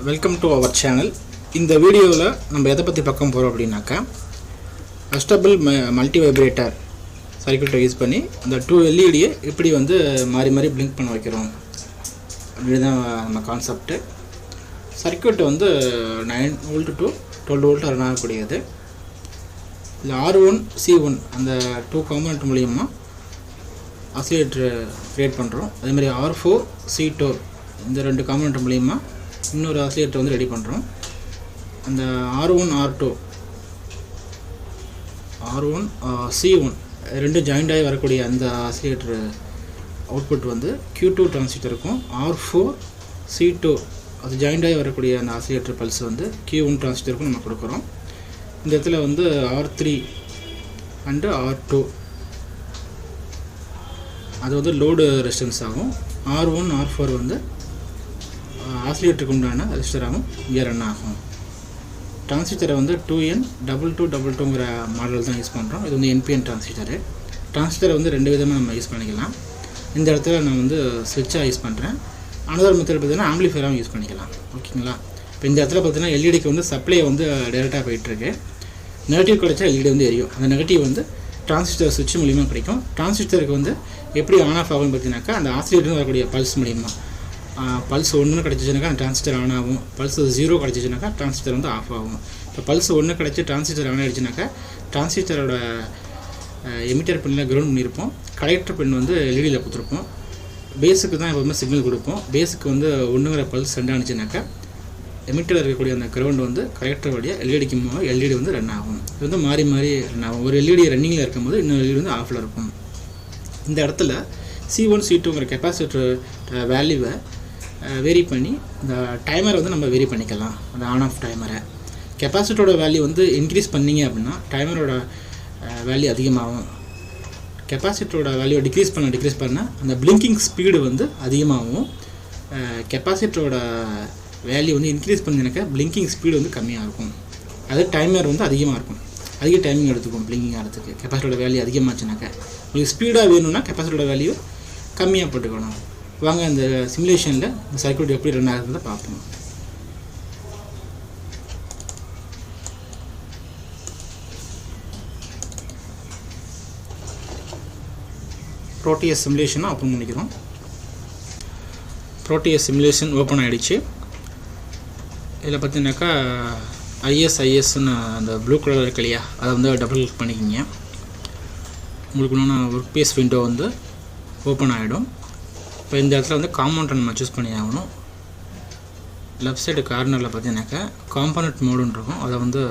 Welcome to our channel. இந்த வீடியோவில் நம்ம எதை பற்றி பார்க்க போகிறோம் அப்படின்னாக்கா, அட்ஜஸ்டபிள் மல்டி வைப்ரேட்டர் சர்க்யூட்டை யூஸ் பண்ணி இந்த 2 எல்இடியை எப்படி வந்து மாறி மாறி பிளிங்க் பண்ண வைக்கிறோம் அப்படி தான் நம்ம கான்செப்ட்டு. சர்க்யூட் வந்து 9 வோல்ட் டு 12 வோல்ட் ரன் ஆகக்கூடியது. இந்த R1 C1 அந்த 2 காம்பனண்ட் மூலியமாக ஆசிலேட்டர் க்ரியேட் பண்ணுறோம். அதேமாதிரி R4 C2 இந்த 2 காம்பனண்ட் மூலியமாக இன்னொரு ஆசிலேட்டர் வந்து ரெடி பண்ணுறோம். அந்த R1 C1 ரெண்டு ஜாயிண்ட் ஆகி வரக்கூடிய அந்த ஆசிலேட்டர் அவுட்புட் வந்து Q2 டிரான்சிஸ்டர் இருக்கும். R4 C2 அது ஜாயிண்ட் ஆகி வரக்கூடிய அந்த ஆசிலேட்டர் பல்ஸ் வந்து Q1 டிரான்சிஸ்டருக்கும் நம்ம கொடுக்குறோம். இந்த இடத்துல வந்து R3 அண்டு R2 அது வந்து லோடு ரெசிஸ்டன்ஸ் ஆகும். R1 R4 வந்து ஆசிலேட்டருக்கு உண்டான ரெசிஸ்டர் ஆகும், இங்கே ரன் ஆகும். டிரான்சிஸ்டரை வந்து 2N2222ங்கிற மாடல் தான் யூஸ் பண்ணுறோம். இது வந்து NPN டிரான்சிஸ்டரு. டிரான்சிஸ்டரை வந்து 2 விதமாக நம்ம யூஸ் பண்ணிக்கலாம். இந்த இடத்துல நான் வந்து ஸ்விட்சாக யூஸ் பண்ணுறேன். அனதர் மெத்தட் பார்த்தீங்கன்னா ஆம்பிளிஃபையராகவும் யூஸ் பண்ணிக்கலாம். ஓகேங்களா? இப்போ இந்த இடத்துல பார்த்தீங்கன்னா எல்இடிக்கு வந்து சப்ளை வந்து டைரெக்டாக போயிட்டுருக்கு. நெகட்டிவ் கிடைச்சா எல்இடி வந்து எரியும். அந்த நெகட்டிவ் வந்து டிரான்சிஸ்டர் சுவிட்ச் மூலியமாக கிடைக்கும். டிரான்சிஸ்டருக்கு வந்து எப்படி ஆன் ஆஃப் ஆகும்னு பார்த்தீங்கன்னாக்கா, அந்த ஆசிலேட்டர் வரக்கூடிய பல்ஸ் மூலியமாக பல்ஸ் 1 கிடச்சிச்சுனாக்கா அந்த டிரான்சிஸ்டர் ஆன் ஆகும். பல்ஸ் 0 கிடச்சிச்சுனாக்கா டிரான்சிஸ்டர் வந்து ஆஃப் ஆகும். இப்போ பல்ஸ் 1 கிடச்சி டிரான்சிஸ்டர் ஆன் ஆகிடுச்சுனாக்கா டிரான்சிஸ்டரோட எமிட்டர் பின்னில் கிரவுண்ட் பண்ணியிருப்போம். கலெக்டர் பின் வந்து எல்இடியில் கொடுத்துருப்போம். பேஸுக்கு தான் எப்போதுமே சிக்னல் கொடுப்போம். பேஸுக்கு வந்து 1ங்கிற பல்ஸ் ரெண்டு ஆனிச்சுனாக்கா எமிட்டரில் இருக்கக்கூடிய அந்த கிரவுண்ட் வந்து கலெக்டர் வழியாக எல்இடிக்கு மூலம் எல்இடி வந்து ரன் ஆகும். இது வந்து மாறி மாறி ரன் ஆகும். ஒரு எல்இடி ரன்னிங்கில் இருக்கும்போது இன்னொரு எல்இடி வந்து ஆஃபில் இருக்கும். இந்த இடத்துல C1 C2ங்கிற கெப்பாசிட்டர் வேல்யூவை வேரி பண்ணி இந்த டைமரை வந்து நம்ம வேரி பண்ணிக்கலாம். அந்த ஆன் ஆஃப் டைமரை கெப்பாசிட்டரோட வேல்யூ வந்து இன்க்ரீஸ் பண்ணிங்க அப்படின்னா டைமரோட வேல்யூ அதிகமாகும். கெப்பாசிட்டரோட வேல்யூவை டிக்ரீஸ் பண்ண அந்த பிளிங்கிங் ஸ்பீடு வந்து அதிகமாகும். கெப்பாசிட்டரோட வேல்யூ வந்து இன்க்ரீஸ் பண்ணினாக்கா பிளிங்கிங் ஸ்பீடு வந்து கம்மியாக இருக்கும். அது டைமர் வந்து அதிகமாக இருக்கும். அதிக டைமிங் எடுத்துக்கும் பிளிங்கிங் ஆகிறதுக்கு. கெப்பாசிட்டரோட வேல்யூ அதிகமாச்சுனாக்கா உங்களுக்கு ஸ்பீடாக வேணும்னா கெப்பாசிட்டரோட வேல்யூ கம்மியாக போட்டுக்கணும். வாங்க இந்த சிமுலேஷனில் இந்த சர்க்யூட் எப்படி ரன் ஆகுதுன்னு பார்ப்போம். Proteus சிமுலேஷனை ஓப்பன் பண்ணிக்கிறோம். Proteus சிமுலேஷன் ஓப்பன் ஆகிடுச்சு. இதில் பார்த்தீங்கன்னாக்கா ISன்னு அந்த ப்ளூ கலர் இருக்கு இல்லையா, அதை வந்து டபுள் கிளிக் பண்ணிக்கிங்க. உங்களுக்கு இன்னொன்று ஒர்க் பேஸ் விண்டோ வந்து ஓப்பன் ஆகிடும். இப்போ இந்த இடத்துல வந்து காம்பனண்ட்டை நம்ம சூஸ் பண்ணி ஆகணும். லெஃப்ட் சைடு கார்னரில் பார்த்தீங்கன்னாக்கா காம்பனண்ட் மோடுன்னு இருக்கும், அதை வந்து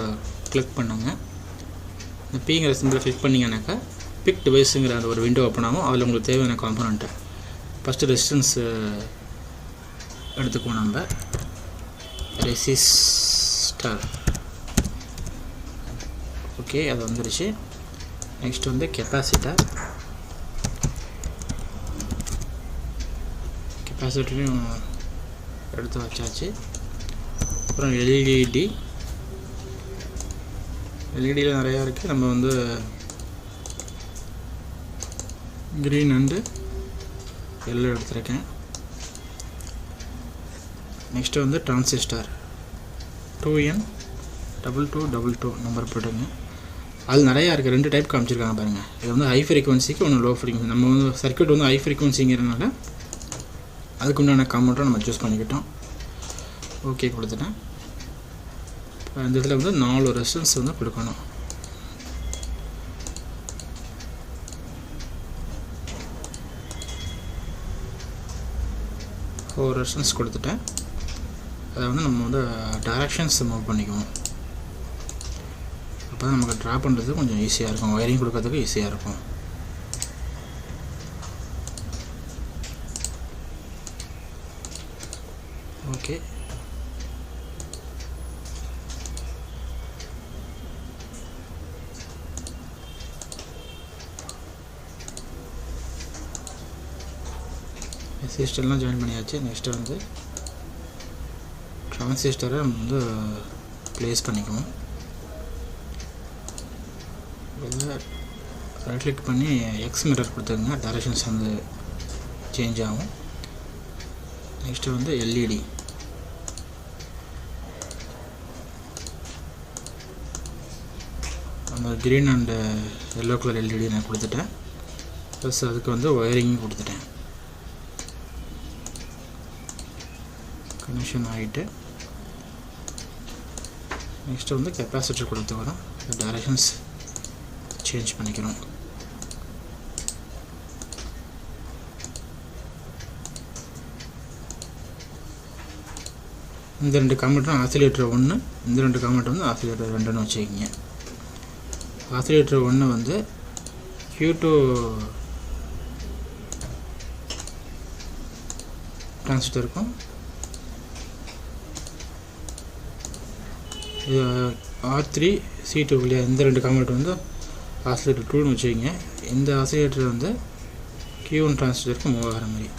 கிளிக் பண்ணுங்க. இந்த பிங்கிற சிம்பிளை கிளிக் பண்ணிங்கன்னாக்கா பிக் டிவைஸுங்கிற அந்த ஒரு விண்டோ ஓப்பன் ஆகும். அதில் உங்களுக்கு தேவையான காம்பனண்ட்டு ஃபஸ்ட்டு ரெசிஸ்டன்ஸ் எடுத்துக்குவோம். நம்ம ரெசிஸ்டர் ஓகே, அது வந்துடுச்சு. நெக்ஸ்ட் வந்து கெப்பாசிட்டரையும் எடுத்து வச்சாச்சு. அப்புறம் எல்இடியில் நிறையா இருக்குது. நம்ம வந்து க்ரீன் அண்டு எல்லோ எடுத்துருக்கேன். நெக்ஸ்ட்டு வந்து டிரான்சிஸ்டர் 2N2222 நம்பர் போட்டுங்க. அது நிறையா இருக்குது. 2 டைப் காமிச்சிருக்காங்க பாருங்கள். இது வந்து ஹை ஃப்ரீக்வன்சிக்கு ஒன்று லோ ஃப்ரீக்வன்சி. நம்ம வந்து சர்க்யூட் வந்து ஹை ஃப்ரீக்வன்சிங்கிறதுனால அதுக்கு உண்டான காம்பனண்ட்டை நம்ம சூஸ் பண்ணிக்கிட்டோம். ஓகே கொடுத்துட்டேன். இப்போ இந்த இதில் வந்து 4 ரெசிஸ்டன்ஸ் வந்து கொடுக்கணும். ஒரு ரெசிஸ்டன்ஸ் கொடுத்துட்டேன். அதை வந்து நம்ம வந்து டைரக்ஷன்ஸ் மூவ் பண்ணிக்குவோம். அப்போ தான் நமக்கு ட்ரா பண்ணுறது கொஞ்சம் ஈஸியாக இருக்கும். ஒயரிங் கொடுக்கறதுக்கு ஈஸியாக இருக்கும். ஓகே, ரெசிஸ்டர்லாம் ஜாயின் பண்ணியாச்சு. நெக்ஸ்ட்டு வந்து டிரான்சிஸ்டரை வந்து ப்ளேஸ் பண்ணிக்குவோம். ரைட் கிளிக் பண்ணி எக்ஸ் மிரர் கொடுத்துருங்க. டைரக்ஷன்ஸ் வந்து சேஞ்ச் ஆகும். நெக்ஸ்ட்டு வந்து எல்இடி அந்த green and yellow colour LED நான் கொடுத்துட்டேன். ப்ளஸ் அதுக்கு வந்து ஒயரிங்கும் கொடுத்துட்டேன். கனெக்ஷன் ஆகிட்டு நெக்ஸ்ட்டு வந்து கெப்பாசிட்டர் கொடுத்துக்கிறோம். டைரக்ஷன்ஸ் சேஞ்ச் பண்ணிக்கிறோம். இந்த 2 காம்பனேட்டரும் ஆசிலேட்டர் 1, இந்த 2 காம்பனேட்டர் வந்து ஆசிலேட்டர் 2ன்னு வச்சுக்கிங்க. ஆசிலேட்டர் 1 வந்து Q2 டிரான்சிஸ்டர் இருக்கும். இது R3 C2 இல்லையா, இந்த 2 காம்பனேட்டர் வந்து ஆசிலேட்டர் 2ன்னு வச்சுக்கிங்க. இந்த ஆசிலேட்டர் வந்து Q1 டிரான்சிஸ்டருக்கு மூவ் ஆகிற மாதிரி.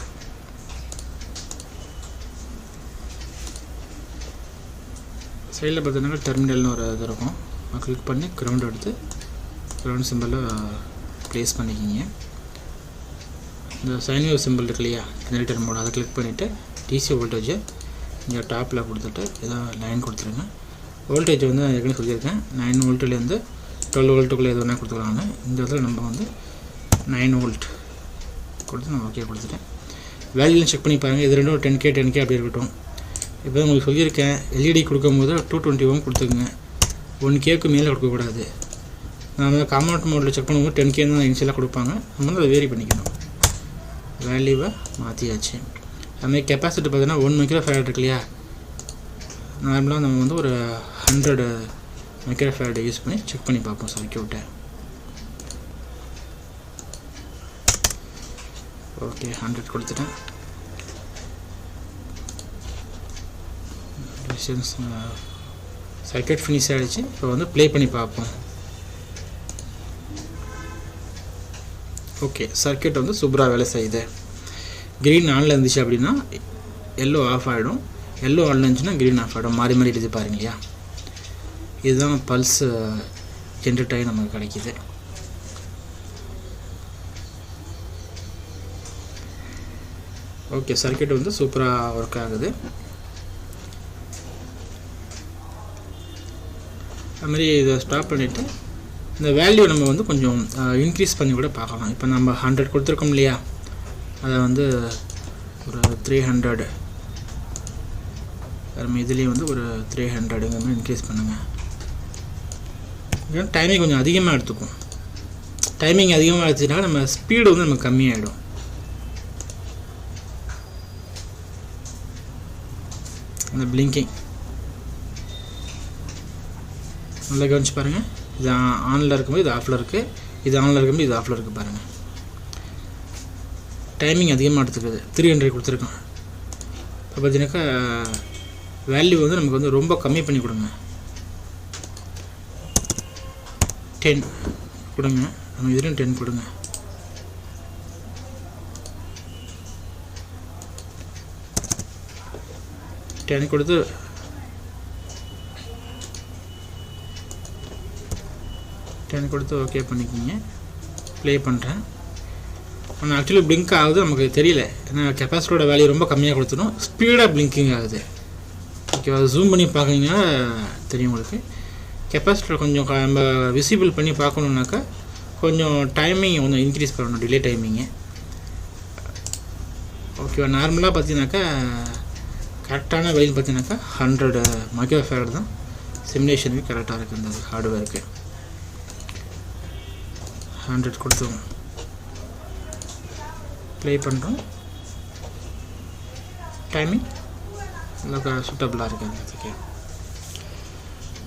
சைடில் பார்த்தீங்கன்னா டெர்மினல்னு ஒரு இது இருக்கும். கிளிக் பண்ணி கிரவுண்ட் எடுத்து கிரவுண்ட் சிம்பிளில் ப்ளேஸ் பண்ணிக்கிங்க. இந்த சைன் வேவ் சிம்பிள் இருக்கு இல்லையா, ஜெனரேட்டர் மோட், அதை கிளிக் பண்ணிவிட்டு டிசி வோல்டேஜை இங்கே டாப்பில் கொடுத்துட்டு ஏதோ லைன் கொடுத்துருங்க. வோல்டேஜ் வந்து நான் ஏற்கனவே சொல்லியிருக்கேன், 9 வோல்ட்லேருந்து 12 வோல்ட்டுக்குள்ளே எது வேணால் கொடுத்துக்கலாங்க. இந்த இடத்துல நம்ம வந்து 9 வோல்ட் கொடுத்து நான் ஓகே கொடுத்துட்டேன். வேல்யூலாம் செக் பண்ணி பாருங்கள். இது ரெண்டும் 10K அப்படி இருக்கட்டும். இப்போ உங்களுக்கு சொல்லியிருக்கேன், எல்இடி கொடுக்கும்போது 220 ஓம் கொடுத்துக்குங்க. 1Kக்கு மேலே கொடுக்கக்கூடாது. நம்ம காம்பனேட் மோடில் செக் பண்ணும்போது 10K தான் இனிஷியலாக கொடுப்பாங்க. நம்ம வந்து அதை வேரி பண்ணிக்கணும். வேல்யூவை மாற்றியாச்சு. அதுமாதிரி கெப்பாசிட்டி பார்த்தீங்கன்னா 1 மைக்ரோஃபாரட் இருக்கு இல்லையா, நார்மலாக நம்ம வந்து ஒரு 100 மைக்ரோஃபாரட் யூஸ் பண்ணி செக் பண்ணி பார்ப்போம் சர்க்யூட்டை. ஓகே, 100 கொடுத்துட்டேன். சர்க்யூட் ஃபினிஷ் ஆகிடுச்சு. இப்போ வந்து ப்ளே பண்ணி பார்ப்போம். ஓகே, சர்க்யூட் வந்து சூப்பராக வேலை செய்யுது. க்ரீன் ஆனில் இருந்துச்சு அப்படின்னா எல்லோ ஆஃப் ஆகிடும், எல்லோ ஆனில் இருந்துச்சுன்னா க்ரீன் ஆஃப் ஆகிடும். மாறி மாறி இது பாருங்க இல்லையா. இதுதான் பல்ஸ் ஜென்ரேட் ஆகி நமக்கு கிடைக்கிது. ஓகே, சர்க்யூட் வந்து சூப்பராக ஒர்க் ஆகுது. அதுமாதிரி இதை ஸ்டாப் பண்ணிவிட்டு இந்த வேல்யூ நம்ம வந்து கொஞ்சம் இன்க்ரீஸ் பண்ணி கூட பார்க்கலாம். இப்போ நம்ம 100 கொடுத்துருக்கோம் இல்லையா, அதை வந்து ஒரு 300, நம்ம இதுலேயும் வந்து ஒரு 300ங்கிற மாதிரி இன்க்ரீஸ் பண்ணுங்கள். டைமிங் கொஞ்சம் அதிகமாக எடுத்துக்கும். டைமிங் அதிகமாக எடுத்துக்கிட்டா நம்ம ஸ்பீடு வந்து நமக்கு கம்மியாகிடும். அந்த பிளிங்கிங் நல்லா கவனிச்சு பாருங்கள். இது ஆனில் இருக்கும்போது இது ஆஃபில் இருக்குது, இது ஆனில் இருக்கும்போது இது ஆஃபில் இருக்குது பாருங்கள். டைமிங் அதிகமாக எடுத்துக்குது. 300 கொடுத்துருக்கோம். இப்போ பார்த்தீங்கன்னாக்கா வேல்யூ வந்து நமக்கு வந்து ரொம்ப கம்மி பண்ணி கொடுங்க. 10 கொடுங்க. நம்ம இதுலேயும் 10 கொடுங்க. டென் கொடுத்து ஓகே பண்ணிக்கிங்க. ப்ளே பண்ணுறேன். ஆனால் ஆக்சுவலி பிளிங்க் ஆகுது நமக்கு தெரியல, ஏன்னா கெப்பாசிட்டரோட வேல்யூ ரொம்ப கம்மியாக கொடுத்துடும், ஸ்பீடாக பிளிங்கிங் ஆகுது. ஓகேவா, ஜூம் பண்ணி பார்க்குறீங்கன்னா தெரியும் உங்களுக்கு. கெப்பாசிட்டர் கொஞ்சம் நம்ம விசிபிள் பண்ணி பார்க்கணுன்னாக்கா கொஞ்சம் டைமிங் கொஞ்சம் இன்க்ரீஸ் பண்ணணும், டிலே டைமிங்கு. ஓகேவா, நார்மலாக பார்த்தீங்கன்னாக்கா கரெக்டான வெயில் பார்த்தீங்கன்னாக்கா 100 மைக்ரோஃபாரட் தான் சிமுலேஷனுக்கு கரெக்டாக இருக்குது. இந்த ஹார்ட்வேருக்கு 100 கொடுத்துருவோம். ப்ளே பண்ணுறோம். டைமிங் நல்லா சூட்டபுளாக இருக்குது.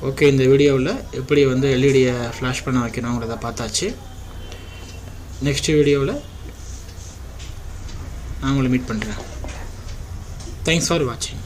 ஓகே, இந்த வீடியோவில் எப்படி வந்து எல்இடியை ஃப்ளாஷ் பண்ண வைக்கணுங்கிறத பார்த்தாச்சு. நெக்ஸ்ட் வீடியோவில் நான் உங்களை மீட் பண்ணுறேன். தேங்க்ஸ் ஃபார் வாட்சிங்.